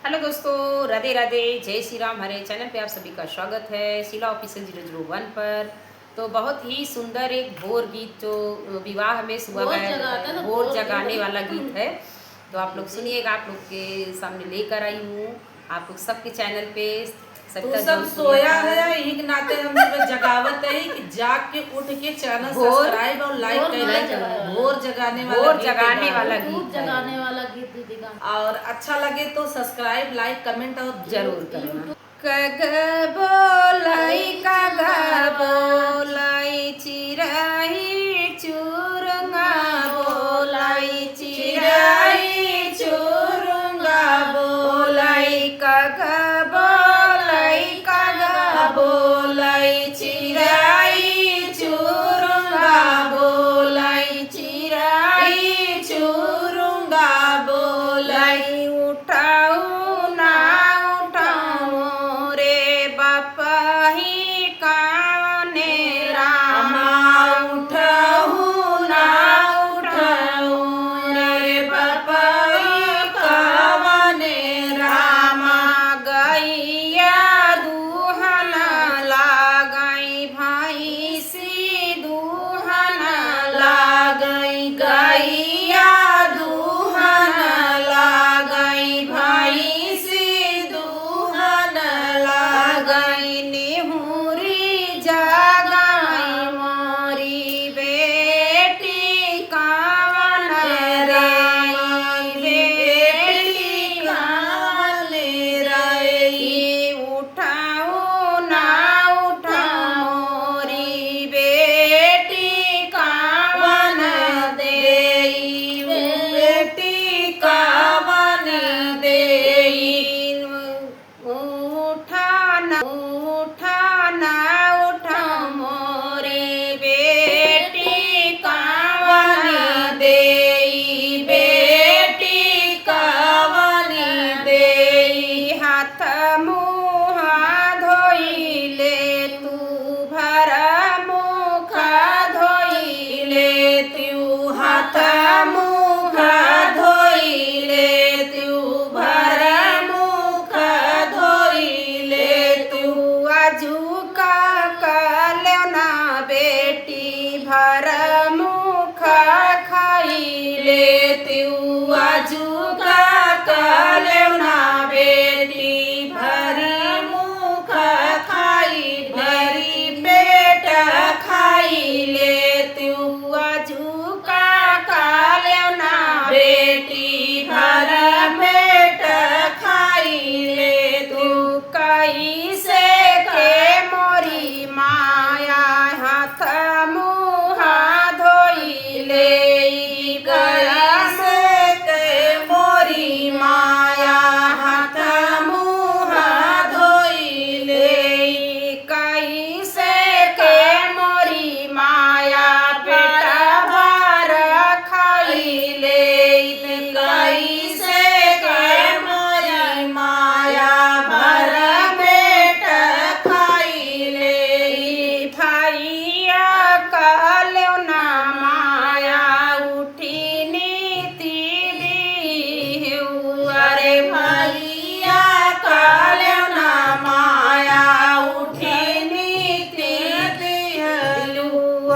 Hello दोस्तों, राधे राधे, जय श्री राम। हमारे चैनल पे आप सभी का स्वागत है शीला ऑफिशियल 001 पर। तो बहुत ही सुंदर एक भोर गीत जो विवाह में सुबह भोर गाया जगाता जाता है, ना, भोर भोर जगाने गीत। वाला गीत है। तो आप लोग सुनिएगा, आप लोग के सामने लेकर आई हूँ। आप लोग सबके चैनल पे तू सब सोया है यही के नाते हम सब जगावत है कि जाग के उठ के चैनल सब्सक्राइब और लाइक कर। भोर जगाने वाला गीत जगाने वाला गीत दीदी का। और अच्छा लगे तो सब्सक्राइब लाइक कमेंट और जरूर करना। कग बोलाई चिराई चुरंगा बोलाई चिराई चुरंगा बोलाई कग बोलाई चिराई चुरंगा बोलाई चिराई चुरंगा बोलाई उठाऊ ना उठाऊ रे बापा ही काने रामा उठाऊ ना उठाऊ रे बापा ही काने रामा गैया दुहना लगाई भाई सी दुहना लगाई गैया दुहना लगाई भाई सी दुहना लगाई निहुरी जगाई मोरी बेटी कावन रे बेटी कावन रे उठाऊ ना उठाऊ मोरी बेटी कावन देई बेटी कावन देई उठाना उठाना उठा मोरे बेटी कावन देई बेटी कावन देई हाथ मुँह धोइले तू भर मुख धोइले तू हाथ मुख धोइले तू भर मुख धोइले तू अजुका कलना बेटी भर मुख खाइले तू अजुका कलना बेटी भरी मुख खाई भरी पेट खाइले तू अजुका कलना बेटी भर पेट खाइले तू कैसे के मोरी माया हाथ मुँह धोइले कैसे के मोरी माया हाथ मुँह धोइले कैसे के मोरी माया पेट भर खाइले कैसे के मोरी माया भर पेट खाइले भैया कलना माया उठी नीति दी अरे भैया कलना माया उठी नीति दी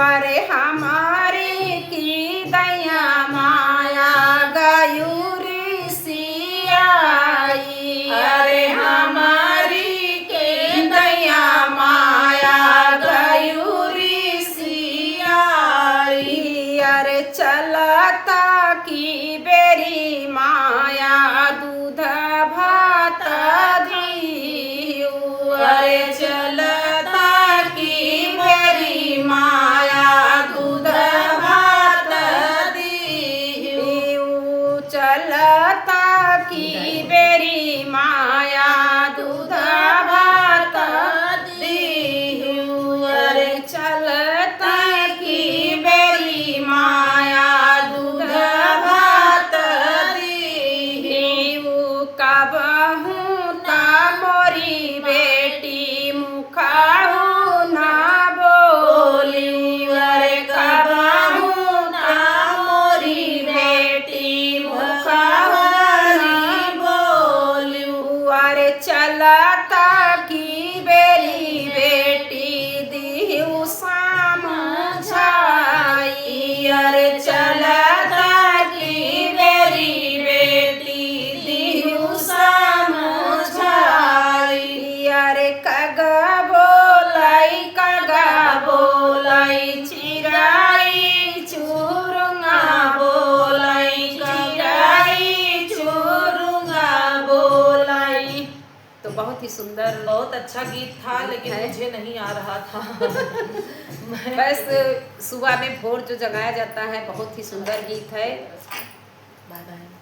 अरे हमारी की दया माया गयूरी सियाई अरे हमारी के दया माया गयूरी सियाई अरे चलता की बेरी माया दूध भात दी अरे चलता की बेरी माया दूध भात दी चलता की बेरी माया दूध भात दी अरे चलता की बेरी माया दूध भात दी कबहू ता मोरी बेटी मुखाहू ना बोली अरे कबहू ता मोरी बेटी मुखाहू चलता की बेरी बेटी दिहु समझाई, अरे चलता की बेरी बेटी दिहु समझाई, अरे कगा बोलाई चिराई चुरुंगा बोलाई, चिराई चुरुंगा बोलाई। तो बहुत ही सुंदर, बहुत अच्छा गीत था, लेकिन मुझे नहीं आ रहा था। बस सुबह में भोर जो जगाया जाता है, बहुत ही सुंदर गीत है। Bye by.